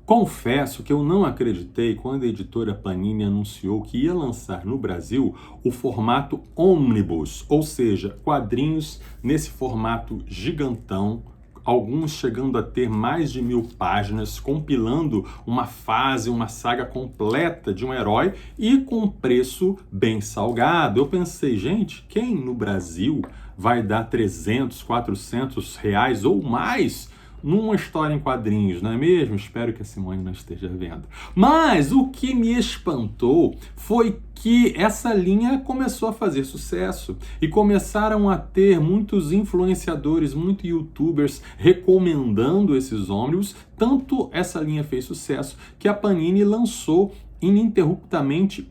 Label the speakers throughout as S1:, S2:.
S1: Confesso que eu não acreditei quando a editora Panini anunciou que ia lançar no Brasil o formato ônibus, ou seja, quadrinhos nesse formato gigantão, alguns chegando a ter mais de 1000 páginas, compilando uma fase, uma saga completa de um herói e com um preço bem salgado. Eu pensei, gente, quem no Brasil vai dar 300, 400 reais ou mais numa história em quadrinhos, não é mesmo? Espero que a Simone não esteja vendo. Mas o que me espantou foi que essa linha começou a fazer sucesso e começaram a ter muitos influenciadores, muitos youtubers recomendando esses ônibus. Tanto essa linha fez sucesso que a Panini lançou ininterruptamente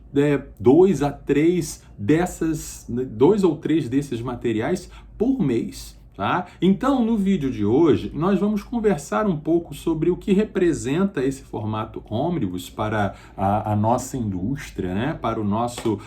S1: dois ou três desses materiais por mês. Tá? Então, no vídeo de hoje, nós vamos conversar um pouco sobre o que representa esse formato ônibus para a nossa indústria, né? Para o nosso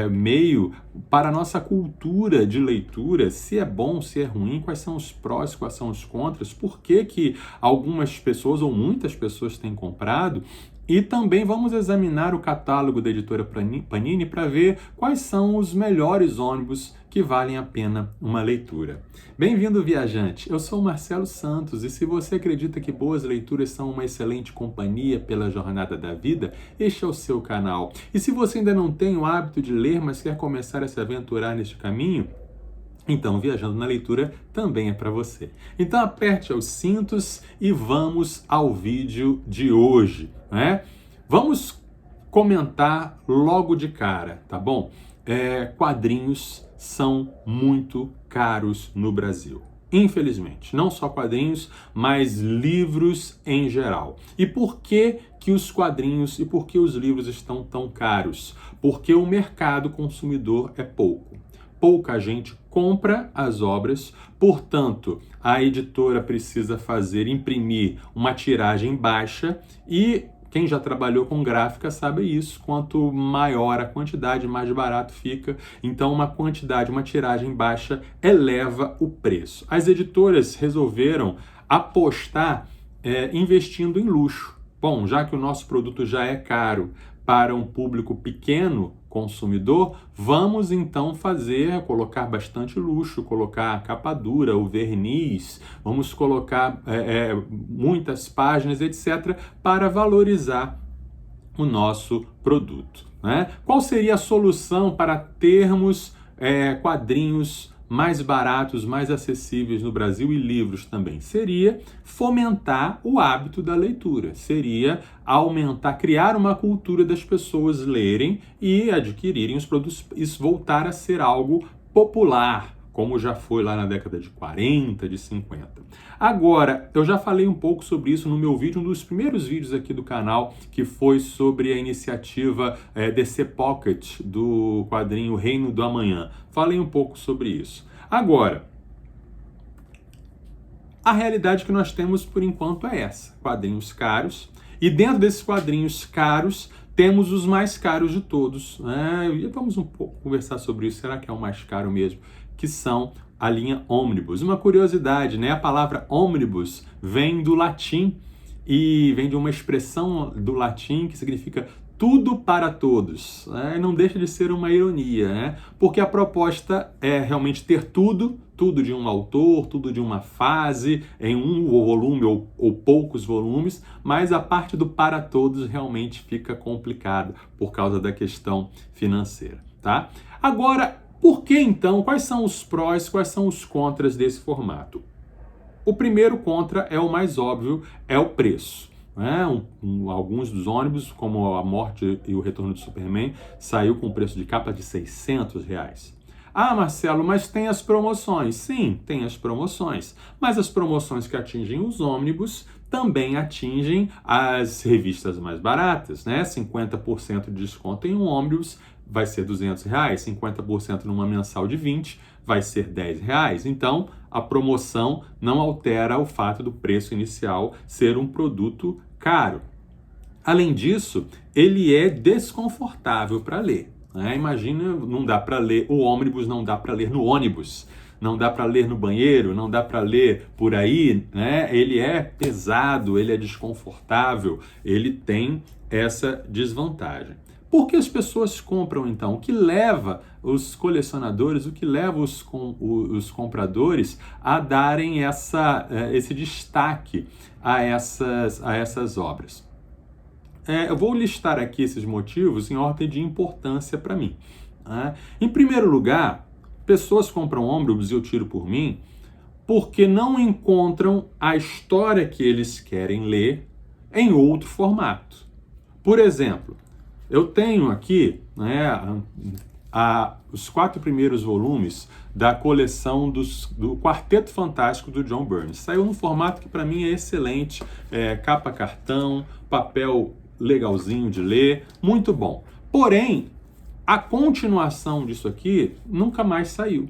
S1: meio, para a nossa cultura de leitura, se é bom, se é ruim, quais são os prós, quais são os contras, por que que algumas pessoas ou muitas pessoas têm comprado. E também vamos examinar o catálogo da editora Panini para ver quais são os melhores ônibus que valem a pena uma leitura. Bem-vindo, viajante! Eu sou o Marcelo Santos e se você acredita que boas leituras são uma excelente companhia pela jornada da vida, este é o seu canal. E se você ainda não tem o hábito de ler, mas quer começar a se aventurar neste caminho, então, Viajando na Leitura também é para você. Então, aperte os cintos e vamos ao vídeo de hoje, né? Vamos comentar logo de cara, tá bom? Quadrinhos são muito caros no Brasil. Infelizmente, não só quadrinhos, mas livros em geral. E por que que os quadrinhos e por que os livros estão tão caros? Porque o mercado consumidor é pouco. Pouca gente compra as obras, portanto, a editora precisa imprimir uma tiragem baixa e quem já trabalhou com gráfica sabe isso, quanto maior a quantidade, mais barato fica. Então, uma tiragem baixa eleva o preço. As editoras resolveram apostar investindo em luxo. Bom, já que o nosso produto já é caro para um público pequeno, consumidor, vamos então colocar bastante luxo, colocar a capa dura, o verniz, vamos colocar muitas páginas, etc., para valorizar o nosso produto, né? Qual seria a solução para termos quadrinhos mais baratos, mais acessíveis no Brasil e livros também? Seria fomentar o hábito da leitura, seria criar uma cultura das pessoas lerem e adquirirem os produtos, isso voltar a ser algo popular, como já foi lá na década de 40, de 50. Agora, eu já falei um pouco sobre isso no meu vídeo, um dos primeiros vídeos aqui do canal, que foi sobre a iniciativa DC Pocket do quadrinho Reino do Amanhã. Falei um pouco sobre isso. Agora, a realidade que nós temos por enquanto é essa: quadrinhos caros, e dentro desses quadrinhos caros, temos os mais caros de todos, né? E vamos um pouco conversar sobre isso. Será que é o mais caro mesmo? Que são a linha ônibus. Uma curiosidade, né? A palavra ônibus vem do latim e vem de uma expressão do latim que significa tudo para todos. Não deixa de ser uma ironia, né? Porque a proposta é realmente ter tudo de um autor, tudo de uma fase, em um volume ou poucos volumes, mas a parte do para todos realmente fica complicada por causa da questão financeira, tá? Agora, por que então? Quais são os prós, quais são os contras desse formato? O primeiro contra é o mais óbvio, é o preço. Alguns dos ônibus, como A Morte e o Retorno de Superman, saiu com preço de capa de R$600. Ah, Marcelo, mas tem as promoções. Sim, tem as promoções. Mas as promoções que atingem os ônibus também atingem as revistas mais baratas, né? 50% de desconto em um ônibus vai ser R$200, 50% numa mensal de 20 vai ser R$10. Então, a promoção não altera o fato do preço inicial ser um produto caro. Além disso, ele é desconfortável para ler. Imagina, não dá para ler o ônibus, não dá para ler no ônibus. não dá para ler no banheiro, não dá para ler por aí, né? Ele é pesado, ele é desconfortável, ele tem essa desvantagem. Por que as pessoas compram, então? O que leva os colecionadores, o que leva os compradores a darem esse destaque a essas obras? Eu vou listar aqui esses motivos em ordem de importância para mim. Né? Em primeiro lugar, pessoas compram ônibus, eu tiro por mim, porque não encontram a história que eles querem ler em outro formato. Por exemplo, eu tenho aqui, né, os 4 primeiros volumes da coleção do Quarteto Fantástico do John Byrne. Saiu num formato que para mim é excelente, capa cartão, papel legalzinho de ler, muito bom. Porém, a continuação disso aqui nunca mais saiu.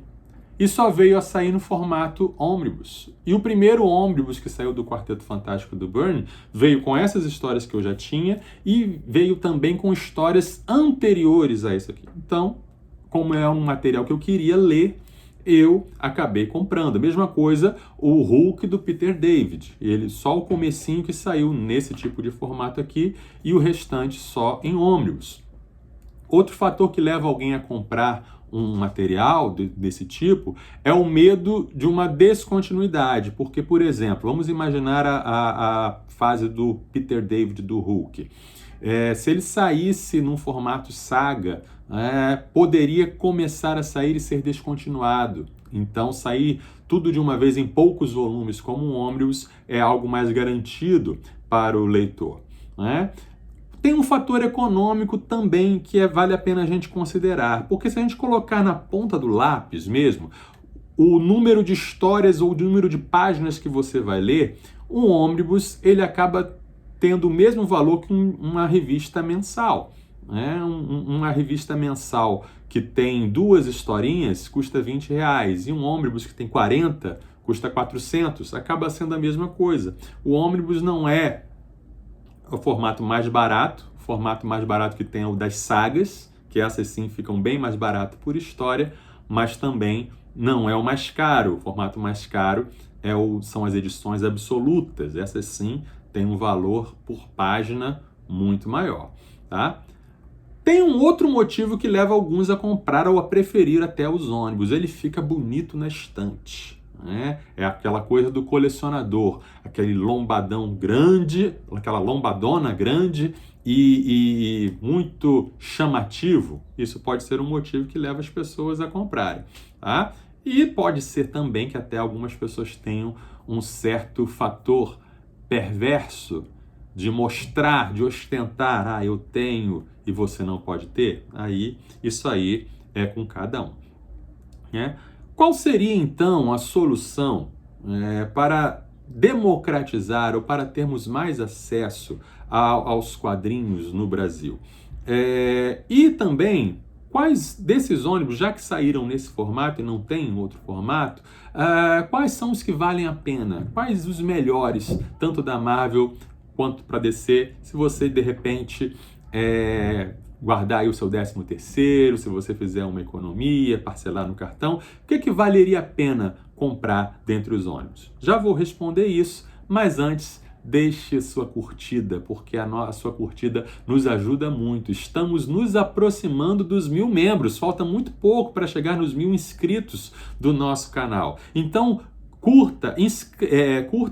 S1: E só veio a sair no formato ônibus. E o primeiro ônibus que saiu do Quarteto Fantástico do Byrne veio com essas histórias que eu já tinha e veio também com histórias anteriores a isso aqui. Então, como é um material que eu queria ler, eu acabei comprando. A mesma coisa o Hulk do Peter David. Ele só o comecinho que saiu nesse tipo de formato aqui e o restante só em ônibus. Outro fator que leva alguém a comprar um material desse tipo é o medo de uma descontinuidade, porque, por exemplo, vamos imaginar a fase do Peter David do Hulk. Se ele saísse num formato saga, poderia começar a sair e ser descontinuado. Então, sair tudo de uma vez em poucos volumes como um ônibus é algo mais garantido para o leitor, né? Tem um fator econômico também que vale a pena a gente considerar, porque se a gente colocar na ponta do lápis mesmo, o número de histórias ou o número de páginas que você vai ler, um ônibus ele acaba tendo o mesmo valor que uma revista mensal. Né? Uma revista mensal que tem 2 historinhas custa R$20, e um ônibus que tem 40 custa 400, acaba sendo a mesma coisa. O ônibus não é o formato mais barato que tem é o das sagas, que essas sim ficam bem mais barato por história, mas também não é o mais caro. O formato mais caro são as edições absolutas, essas sim têm um valor por página muito maior, tá? Tem um outro motivo que leva alguns a comprar ou a preferir até os ônibus: ele fica bonito na estante. É aquela coisa do colecionador, aquele lombadão grande, aquela lombadona grande e muito chamativo. Isso pode ser um motivo que leva as pessoas a comprarem, tá? E pode ser também que até algumas pessoas tenham um certo fator perverso de mostrar, de ostentar, eu tenho e você não pode ter. Isso aí é com cada um, né? Qual seria, então, a solução para democratizar ou para termos mais acesso aos quadrinhos no Brasil? E também, quais desses ônibus, já que saíram nesse formato e não tem em outro formato, quais são os que valem a pena? Quais os melhores, tanto da Marvel quanto para DC, se você, de repente, guardar aí o seu 13º, se você fizer uma economia, parcelar no cartão, o que valeria a pena comprar dentre os ônibus? Já vou responder isso, mas antes deixe a sua curtida, porque a sua curtida nos ajuda muito. Estamos nos aproximando dos 1000 membros, falta muito pouco para chegar nos 1000 inscritos do nosso canal. Então, curta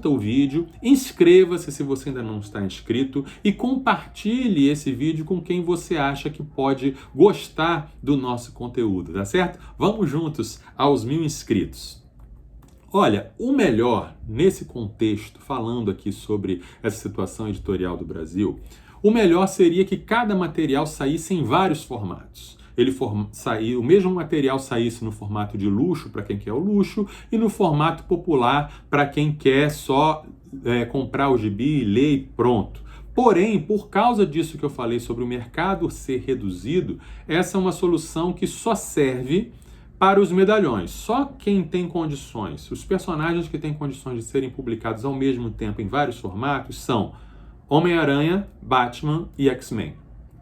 S1: o vídeo, inscreva-se se você ainda não está inscrito e compartilhe esse vídeo com quem você acha que pode gostar do nosso conteúdo, tá certo? Vamos juntos aos 1000 inscritos. Olha, o melhor nesse contexto, falando aqui sobre essa situação editorial do Brasil, o melhor seria que cada material saísse em vários formatos. O mesmo material saísse no formato de luxo para quem quer o luxo e no formato popular para quem quer só comprar o gibi, ler e pronto. Porém, por causa disso que eu falei sobre o mercado ser reduzido, essa é uma solução que só serve para os medalhões. Só quem tem condições, os personagens que têm condições de serem publicados ao mesmo tempo em vários formatos são Homem-Aranha, Batman e X-Men.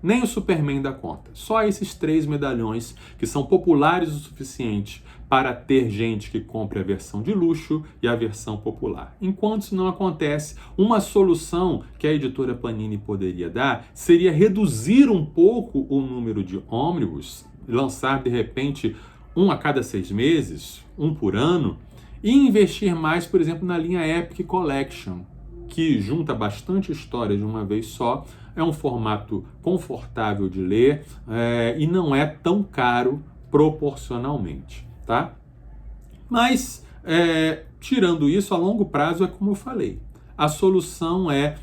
S1: nem o Superman dá conta. Só esses 3 medalhões que são populares o suficiente para ter gente que compre a versão de luxo e a versão popular. Enquanto isso não acontece, uma solução que a editora Panini poderia dar seria reduzir um pouco o número de ônibus, lançar de repente um a cada 6 meses, um por ano, e investir mais, por exemplo, na linha Epic Collection, que junta bastante história de uma vez só, é um formato confortável de ler e não é tão caro proporcionalmente, tá? Mas, tirando isso, a longo prazo é como eu falei. A solução é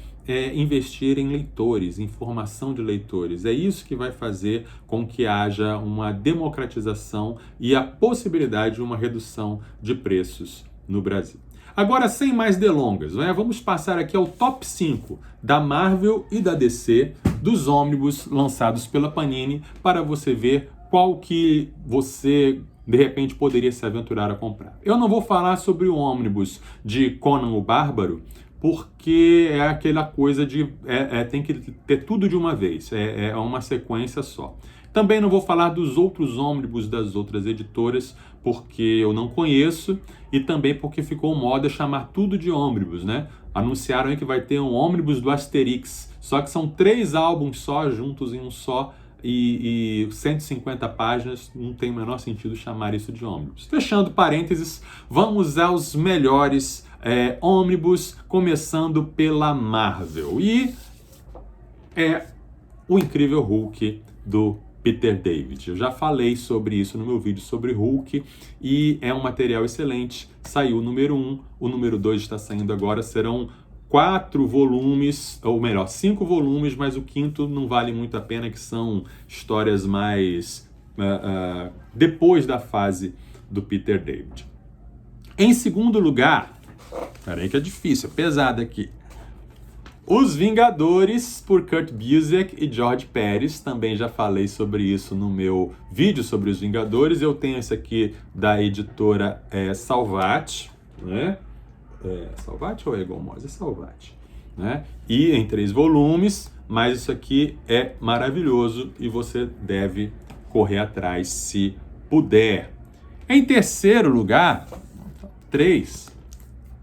S1: investir em leitores, em formação de leitores. É isso que vai fazer com que haja uma democratização e a possibilidade de uma redução de preços no Brasil. Agora, sem mais delongas, vamos passar aqui ao top 5 da Marvel e da DC dos ônibus lançados pela Panini para você ver qual que você, de repente, poderia se aventurar a comprar. Eu não vou falar sobre o ônibus de Conan o Bárbaro, porque é aquela coisa de tem que ter tudo de uma vez, é uma sequência só. Também não vou falar dos outros ônibus das outras editoras, porque eu não conheço, e também porque ficou moda chamar tudo de ônibus, né? Anunciaram aí que vai ter um ônibus do Asterix, só que são 3 álbuns só, juntos em um só, e 150 páginas, não tem o menor sentido chamar isso de ônibus. Fechando parênteses, vamos aos melhores ônibus, começando pela Marvel. E é o Incrível Hulk do Peter David. Eu já falei sobre isso no meu vídeo sobre Hulk e é um material excelente. Saiu o número 1, o número 2 está saindo agora, serão 4 volumes, ou melhor, 5 volumes, mas o 5º não vale muito a pena, que são histórias mais depois da fase do Peter David. Em segundo lugar, peraí que é difícil, é pesado aqui. Os Vingadores, por Kurt Busiek e George Pérez. Também já falei sobre isso no meu vídeo sobre os Vingadores. Eu tenho esse aqui da editora Salvat, né? Salvat ou Egon Moss? É Salvat, né? E em 3 volumes, mas isso aqui é maravilhoso e você deve correr atrás se puder. Em terceiro lugar, 3,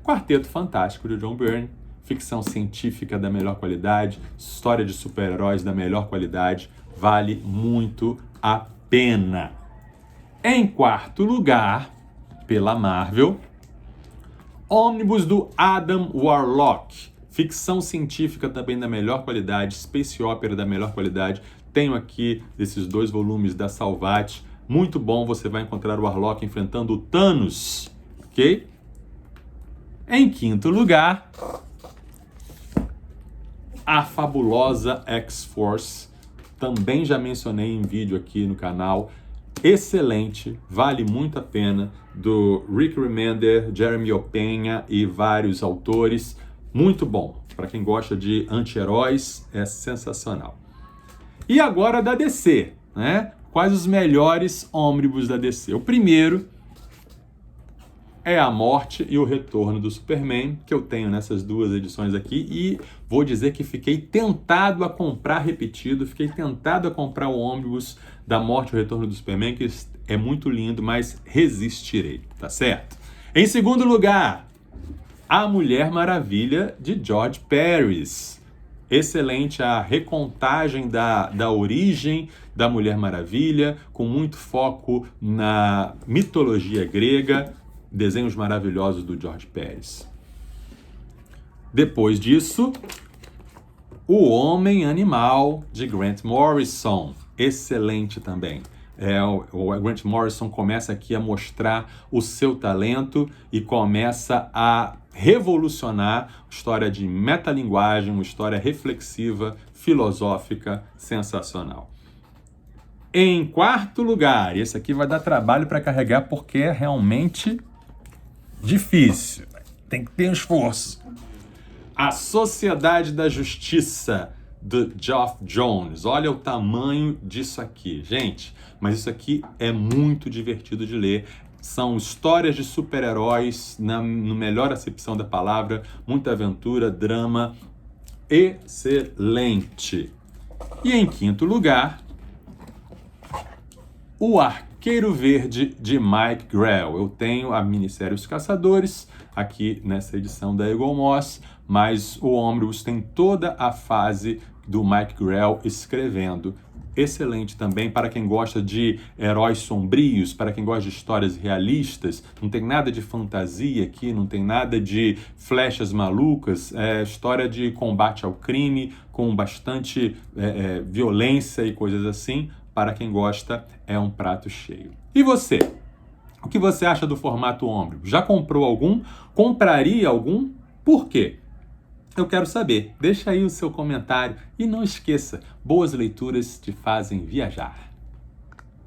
S1: Quarteto Fantástico de John Byrne. Ficção científica da melhor qualidade, história de super-heróis da melhor qualidade, vale muito a pena. Em quarto lugar, pela Marvel, Ônibus do Adam Warlock, ficção científica também da melhor qualidade, space opera da melhor qualidade. Tenho aqui esses 2 volumes da Salvat, muito bom, você vai encontrar o Warlock enfrentando o Thanos, ok? Em quinto lugar, a fabulosa X-Force, também já mencionei em vídeo aqui no canal, excelente, vale muito a pena, do Rick Remender, Jeremy Opeña e vários autores, muito bom, para quem gosta de anti-heróis, é sensacional. E agora da DC, né? Quais os melhores ônibus da DC? O primeiro é A Morte e o Retorno do Superman, que eu tenho nessas 2 edições aqui, e vou dizer que fiquei tentado a comprar repetido, fiquei tentado a comprar o ônibus da Morte e o Retorno do Superman, que é muito lindo, mas resistirei, tá certo? Em segundo lugar, A Mulher Maravilha, de George Pérez. Excelente a recontagem da origem da Mulher Maravilha, com muito foco na mitologia grega, desenhos maravilhosos do George Pérez. Depois disso, O Homem Animal, de Grant Morrison. Excelente também. O Grant Morrison começa aqui a mostrar o seu talento e começa a revolucionar a história de metalinguagem, uma história reflexiva, filosófica, sensacional. Em quarto lugar, esse aqui vai dar trabalho para carregar porque é realmente difícil, tem que ter um esforço. A Sociedade da Justiça, do Geoff Jones. Olha o tamanho disso aqui, gente. Mas isso aqui é muito divertido de ler. São histórias de super-heróis, no melhor acepção da palavra, muita aventura, drama, excelente. E em quinto lugar, O Arqueiro Verde, de Mike Grell. Eu tenho a minissérie Os Caçadores, aqui nessa edição da Eagle Moss, mas o ônibus tem toda a fase do Mike Grell escrevendo. Excelente também para quem gosta de heróis sombrios, para quem gosta de histórias realistas. Não tem nada de fantasia aqui, não tem nada de flechas malucas. É história de combate ao crime, com bastante violência e coisas assim. Para quem gosta, é um prato cheio. E você? O que você acha do formato ônibus? Já comprou algum? Compraria algum? Por quê? Eu quero saber. Deixa aí o seu comentário e não esqueça, boas leituras te fazem viajar.